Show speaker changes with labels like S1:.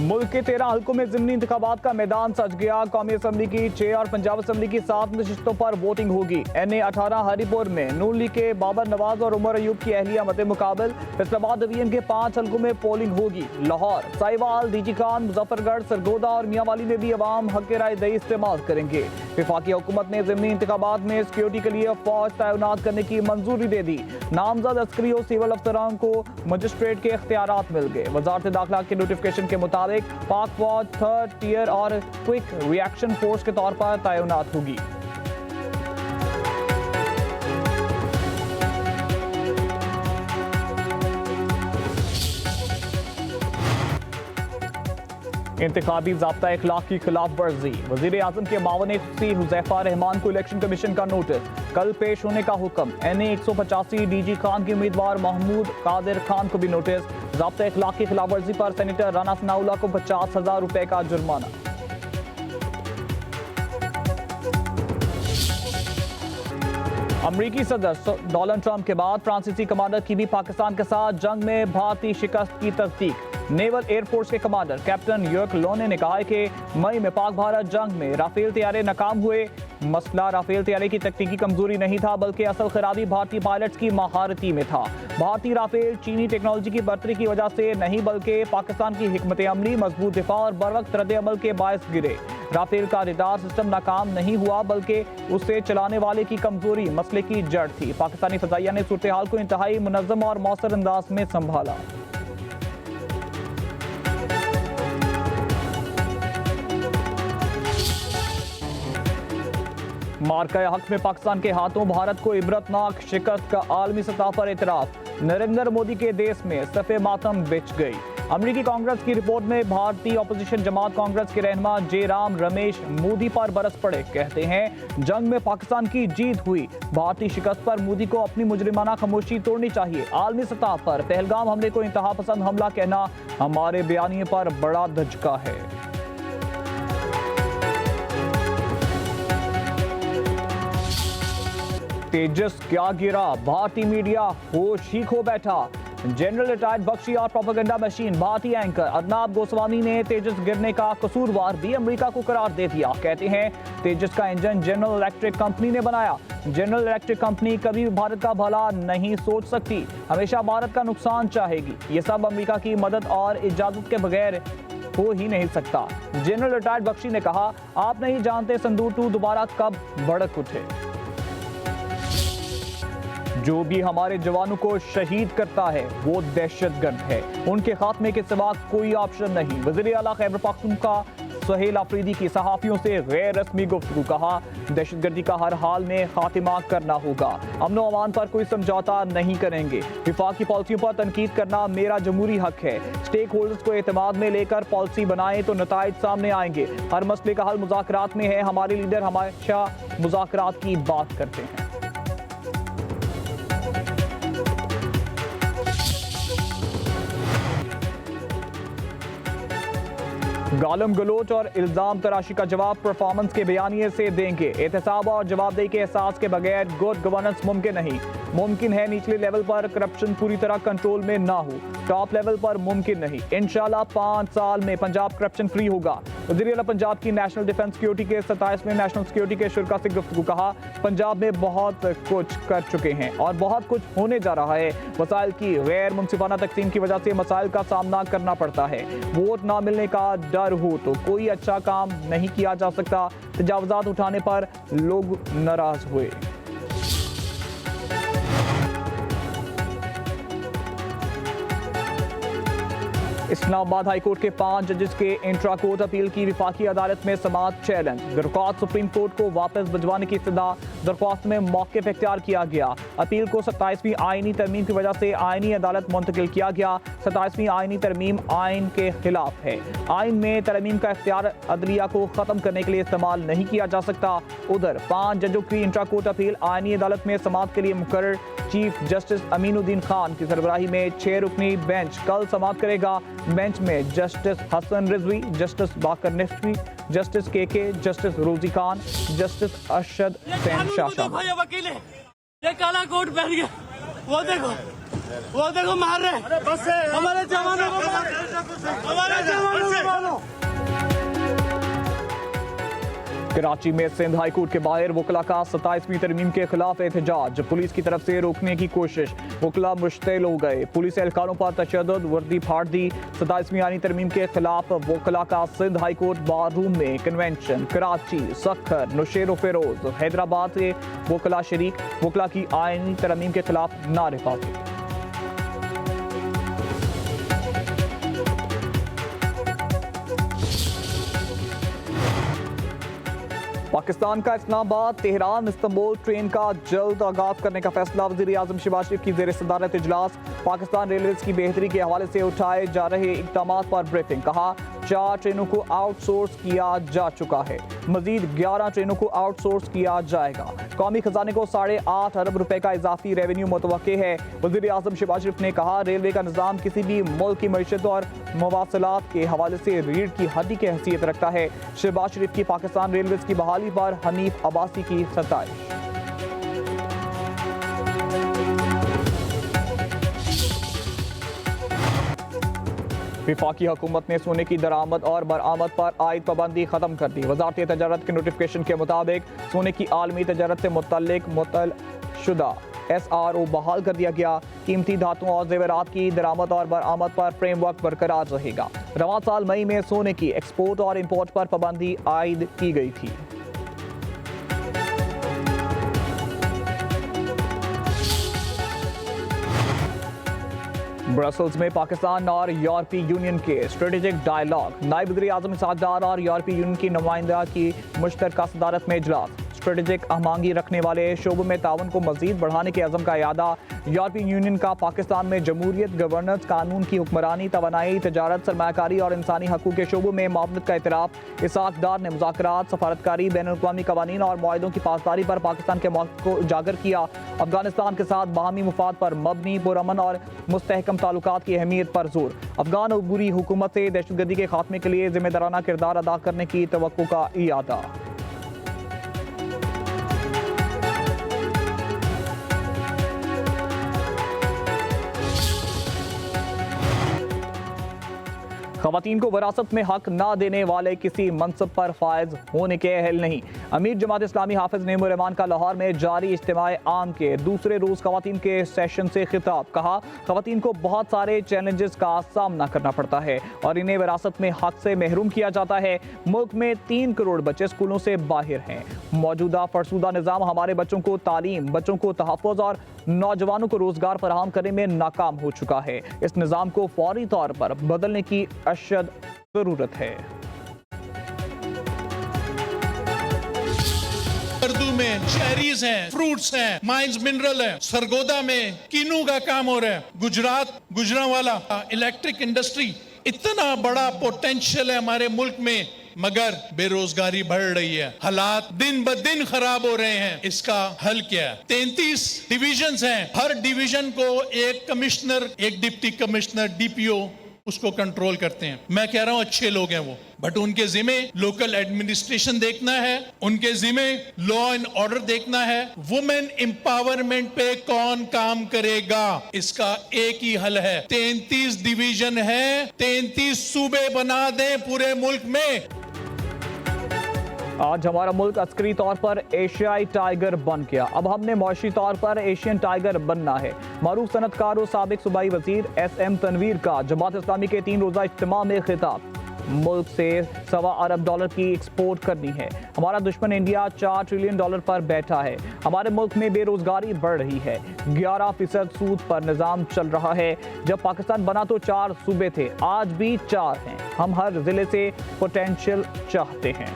S1: मुल्क के 13 हल्कों में ज़िमनी इंतखाबात का मैदान सज गया। कौमी असम्बली की 6 और पंजाब असम्बली की 7 नशिस्तों पर वोटिंग होगी। NA 18 हरिपुर में नून लीग के बाबर नवाज और उमर अयूब की अहलिया मत मुकाबल। फैसलाबाद डिवीजन के 5 हल्कों में पोलिंग होगी। लाहौर, साहिवाल, डीजी खान, मुजफ्फरगढ़, सरगोदा और मियांवाली में भी अवाम हक राय दही इस्तेमाल करेंगे। वफाकी हुकूमत ने ज़िमनी इंतखाबात में सिक्योरिटी के लिए फौज तैनात करने की मंजूरी दे दी। नामजद अस्करी और सिविल अफसरान को मजिस्ट्रेट के इख्तियारात मिल गए। वजारत दाखिला के नोटिफिकेशन के मुताबिक पाक फौज 3rd टियर और क्विक रिएक्शन फोर्स के तौर पर तैनात होगी। इंतखाबी ज़ाब्ता इखलाक की खिलाफ वर्जी। वज़ीर आज़म के मावन खुफी हुज़ैफा रहमान को इलेक्शन कमीशन का नोटिस, कल पेश होने का हुक्म। NA 185 डीजी खान के उम्मीदवार महमूद कादिर खान को भी नोटिस। ज़ाब्ता इखलाक की खिलाफ वर्जी पर सेनेटर राना सनाउल्लाह को 50,000 रुपए का जुर्माना। अमरीकी सदर डोनाल्ड ट्रंप के बाद फ्रांसीसी कमांडर की भी पाकिस्तान के साथ जंग में भारतीय शिकस्त की तस्दीक। नेवल एयरफोर्स के कमांडर कैप्टन यूर्क लोने ने कहा है कि मई में पाक भारत जंग में राफेल तैयारे नाकाम हुए। मसला राफेल तैयारे की तकनीकी कमजोरी नहीं था, बल्कि असल खराबी भारतीय पायलट्स की महारती में था। भारतीय राफेल चीनी टेक्नोलॉजी की बढ़तरी की वजह से नहीं, बल्कि पाकिस्तान की हिकमत अमली, मजबूत दिफा और बरवक्त रद्द अमल के बायस गिरे। राफेल का रडार सिस्टम नाकाम नहीं हुआ, बल्कि उसे चलाने वाले की कमजोरी मसले की जड़ थी। पाकिस्तानी फजाइया ने सूरत हाल को इंतहाई मुनज़्ज़म और मौसर अंदाज में संभाला। मार्का हक में पाकिस्तान के हाथों भारत को इबरतनाक शिकस्त का आलमी सतह पर एतराफ। नरेंद्र मोदी के देश में सफ़े मातम बिछ गई। अमरीकी कांग्रेस की रिपोर्ट में भारतीय अपोजिशन जमात कांग्रेस के रहनुमा जयराम रमेश मोदी पर बरस पड़े। कहते हैं जंग में पाकिस्तान की जीत हुई। भारतीय शिकस्त पर मोदी को अपनी मुजरिमाना खामोशी तोड़नी चाहिए। आलमी सतह पर पहलगाम हमले को इंतहा पसंद हमला कहना हमारे बयानिए पर बड़ा धचका है। तेजस क्या गिरा, भारतीय मीडिया होश ही खो बैठा। जनरल रिटायर्ड बख्शी और प्रोपेगेंडा मशीन भारतीय एंकर अदनाब गोस्वामी ने तेजस गिरने का कसूरवार भी अमेरिका को करार दे दिया। कहते हैं तेजस का इंजन जनरल इलेक्ट्रिक कंपनी ने बनाया। जनरल इलेक्ट्रिक कंपनी कभी भी भारत का भला नहीं सोच सकती, हमेशा भारत का नुकसान चाहेगी। ये सब अमेरिका की मदद और इजाजत के बगैर हो ही नहीं सकता। जनरल रिटायर्ड बख्शी ने कहा, आप नहीं जानते संदूर 2 दोबारा कब भड़क उठे। जो भी हमारे जवानों को शहीद करता है वो दहशतगर्द है, उनके खात्मे के सिवा कोई ऑप्शन नहीं। वज़ीर आला खैबर पख्तूनख्वा सुहेल अफरीदी की सहाफ़ियों से गैर रस्मी गुफ्तगू। कहा, दहशतगर्दी का हर हाल में खात्मा करना होगा, अमन व अमान पर कोई समझौता नहीं करेंगे। वफाकी पॉलिसियों पर तनकीद करना मेरा जमहूरी हक है। स्टेक होल्डर्स को एतमाद में लेकर पॉलिसी बनाएं तो नताइज सामने आएंगे। हर मसले का हल मुज़ाकरात में है। हमारे लीडर हमेशा मुज़ाकरात की बात करते हैं। गालम गलोच और इल्जाम तराशी का जवाब परफॉर्मेंस के बयानिए से देंगे। एहतसाब और जवाबदेही के एहसास के बगैर गुड गवर्नेंस मुमकिन नहीं। मुमकिन है निचले लेवल पर करप्शन पूरी तरह कंट्रोल में ना हो, टॉप लेवल पर मुमकिन नहीं। इंशाल्लाह 5 साल में पंजाब करप्शन फ्री होगा। वज़ीर आला पंजाब की नेशनल डिफेंस सिक्योरिटी के 27वें नेशनल सिक्योरिटी के शुरा से गुफ्तगू। कहा, पंजाब में बहुत कुछ कर चुके हैं और बहुत कुछ होने जा रहा है। वसाइल की गैर मुनसिफाना तकसीम की वजह से मसाइल का सामना करना पड़ता है। वोट ना मिलने का डर हो तो कोई अच्छा काम नहीं किया जा सकता। तजावुजात उठाने पर लोग नाराज हुए। इस्लामाबाद हाईकोर्ट के 5 जजेस के इंट्रा कोर्ट अपील की विफाकी अदालत में समाअत चैलेंज। दरख्वास्त सुप्रीम कोर्ट को वापस भिजवाने की इस्तदा। दरख्वास्त में मौक़िफ़ इख्तियार किया गया। अपील को 27वीं आईनी तरमीम की वजह से आईनी अदालत मुंतकिल किया गया। 27वीं आईनी तरमीम आइन के खिलाफ है। आइन में तरमीम का इख्तियार अदलिया को ख़त्म करने के लिए इस्तेमाल नहीं किया जा सकता। उधर 5 जजों की इंट्रा कोर्ट अपील आईनी अदालत में समाअत के लिए मुकर्रर चीफ जस्टिस अमीनुद्दीन खान की सरबराही में 6 रुकनी बेंच कल समाअत करेगा। बेंच में जस्टिस हसन रिजवी, जस्टिस बाकर नकवी, जस्टिस के, जस्टिस रोजी खान, जस्टिस अरशद हुसैन शाह शामिल।
S2: ये काला कोट पहन गया, वो देखो वो देखो मार रहे हमारे जवानों को, हमारे जवानों को मारो।
S1: कराची में सिंध हाई कोर्ट के बाहर वकला का 27वीं तरमीम के खिलाफ एहतजाज, पुलिस की तरफ से रोकने की कोशिश, वकला मुश्तिल हो गए, पुलिस एहलकारों पर तशद्दुद, वर्दी फाड़ दी। 27वीं आईनी तरमीम के खिलाफ वकला का Sindh high court bar room में कन्वेंशन, कराची, सखर, नौशेर फिरोज, हैदराबाद से वकला शरीक, वकला की आईनी तरमीम के खिलाफ नारेबाजी। पाकिस्तान का इस्लामाबाद तेहरान इस्तांबुल ट्रेन का जल्द आगाज करने का फैसला, वज़ीर आज़म शहबाज शरीफ की ज़ेर सदारत इजलास। पाकिस्तान रेलवेज की बेहतरी के हवाले से उठाए जा रहे इक़दाम पर ब्रीफिंग, कहा 4 ट्रेनों को आउटसोर्स किया जा चुका है, मजीद 11 ट्रेनों को आउटसोर्स किया जाएगा। कौमी खजाने को 8.5 अरब रुपए का इजाफी रेवेन्यू मुतवक्के है। वज़ीर आज़म शहबाज शरीफ ने कहा रेलवे का निज़ाम किसी भी मुल्क की मईशत और मवासलात के हवाले से रीढ़ की हड्डी की हैसियत रखता है। शहबाज शरीफ की पाकिस्तान रेलवेज की बहाली पर हनीफ अब्बासी की सताइश। वफाकी हुकूमत ने सोने की दरामद और बरामद पर आयद पाबंदी खत्म कर दी। वजारत तजारत के नोटिफिकेशन के मुताबिक सोने की आलमी तजारत से मुतल्लिक़ SRO बहाल कर दिया गया। कीमती धातुओं और जेवरात की दरामद और बरामद पर फ्रेमवर्क बरकरार रहेगा। रवां साल मई में सोने की एक्सपोर्ट और इंपोर्ट पर पाबंदी आयद की गई थी। ब्रसल्स में पाकिस्तान और यूरोपीय यूनियन के स्ट्रेटेजिक डायलॉग, नायब वज़ीर आज़म इसहाक डार और यूरोपीय यूनियन की नुमाइंदा की मुश्तरका सदारत में इजलास। स्ट्रेटेजिक अहमांगी रखने वाले शोबों में ताउन को मजीद बढ़ाने के अज़म का यादा। यूरोपीय यूनियन का पाकिस्तान में जमहूरियत, गवर्नेंस, कानून की हुक्मरानी, तवानाई, तजारत, सरमायाकारी और इंसानी हकूक़ के शोबों में मामलत का इतराफ़। इसहाक डार ने मुज़ाकरात, सफारतकारी, बैनुल-अक़वामी कवानीन और मुआहिदों की पासदारी पर पाकिस्तान के मौक़िफ़ को उजागर किया। अफगानिस्तान के साथ बाहमी मुफाद पर मबनी पुरअमन और मुस्तहकम ताल्लुकात की अहमियत पर जोर। अफगान अबूरी हुकूमत से दहशतगर्दी के खात्मे के लिए जिम्मेदाराना किरदार अदा करने की तवक्को का इरादा। ख़वातीन को विरासत में हक ना देने वाले किसी मनसब पर फायज होने के अहल नहीं। अमीर जमात इस्लामी हाफिज नेमुर रहमान का लाहौर में जारी इज्तिमाए आम के दूसरे रोज़ ख़वातीन के सेशन से खिताब, कहा ख़वातीन को बहुत सारे चैलेंजेस का सामना करना पड़ता है और इन्हें विरासत में हक से महरूम किया जाता है। मुल्क में 3 करोड़ बच्चे स्कूलों से बाहर हैं। मौजूदा फरसूदा निज़ाम हमारे बच्चों को तालीम, बच्चों को तहफ़्फ़ुज़ और नौजवानों को रोज़गार फराहम करने में नाकाम हो चुका है। इस निज़ाम को फौरी तौर पर बदलने की अशद ज़रूरत है।
S3: उर्दू में शेरीज हैं, फ्रूट्स हैं, माइंस मिनरल है, सरगोदा में कीनू का काम हो रहा है, गुजरात गुजरांवाला इलेक्ट्रिक इंडस्ट्री, इतना बड़ा पोटेंशियल है हमारे मुल्क में, मगर बेरोजगारी बढ़ रही है, हालात दिन ब दिन खराब हो रहे हैं। इसका हल क्या है? 33 डिविजन्स हैं, हर डिवीजन को एक कमिश्नर, एक डिप्टी कमिश्नर, DPO उसको कंट्रोल करते हैं। मैं कह रहा हूं अच्छे लोग हैं वो, बट उनके जिम्मे लोकल एडमिनिस्ट्रेशन देखना है, उनके जिम्मे लॉ एंड ऑर्डर देखना है। वुमेन एम्पावरमेंट पे कौन काम करेगा? इसका एक ही हल है, 33 डिवीजन है, 33 सूबे बना दें पूरे मुल्क में।
S1: आज हमारा मुल्क अस्करी तौर पर एशियाई टाइगर बन गया, अब हमने मुआशी तौर पर एशियन टाइगर बनना है। मारूफ सनतकार और साबिक सूबाई वजीर SM तनवीर का जमात इस्लामी के 3 रोज़ा इज्तिमा में खिताब। मुल्क से $1.25 अरब की एक्सपोर्ट करनी है। हमारा दुश्मन इंडिया $4 ट्रिलियन पर बैठा है। हमारे मुल्क में बेरोजगारी बढ़ रही है, 11% सूद पर निज़ाम चल रहा है। जब पाकिस्तान बना तो 4 सूबे थे, आज भी 4 हैं। हम हर जिले से पोटेंशियल चाहते हैं।